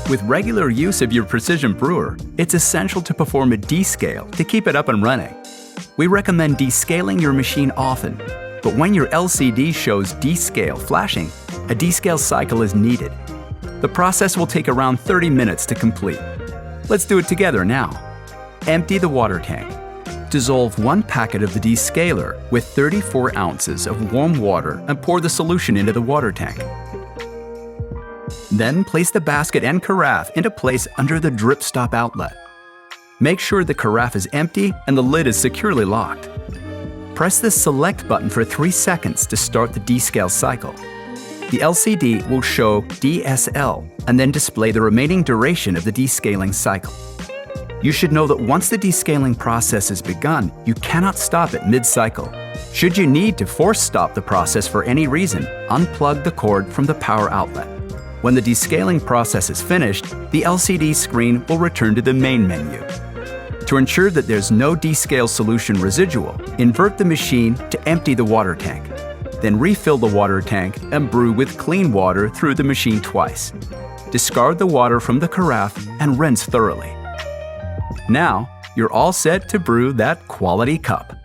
With regular use of your precision brewer, it's essential to perform a descale to keep it up and running. We recommend descaling your machine often, but when your LCD shows descale flashing, a descale cycle is needed. The process will take around 30 minutes to complete. Let's do it together now. Empty the water tank. Dissolve 1 packet of the Descaler with 34 ounces of warm water and pour the solution into the water tank. Then place the basket and carafe into place under the drip stop outlet. Make sure the carafe is empty and the lid is securely locked. Press the select button for 3 seconds to start the descale cycle. The LCD will show DSL and then display the remaining duration of the descaling cycle. You should know that once the descaling process is begun, you cannot stop it mid-cycle. Should you need to force stop the process for any reason, unplug the cord from the power outlet. When the descaling process is finished, the LCD screen will return to the main menu. To ensure that there's no descale solution residual, invert the machine to empty the water tank. Then refill the water tank and brew with clean water through the machine twice. Discard the water from the carafe and rinse thoroughly. Now, you're all set to brew that quality cup.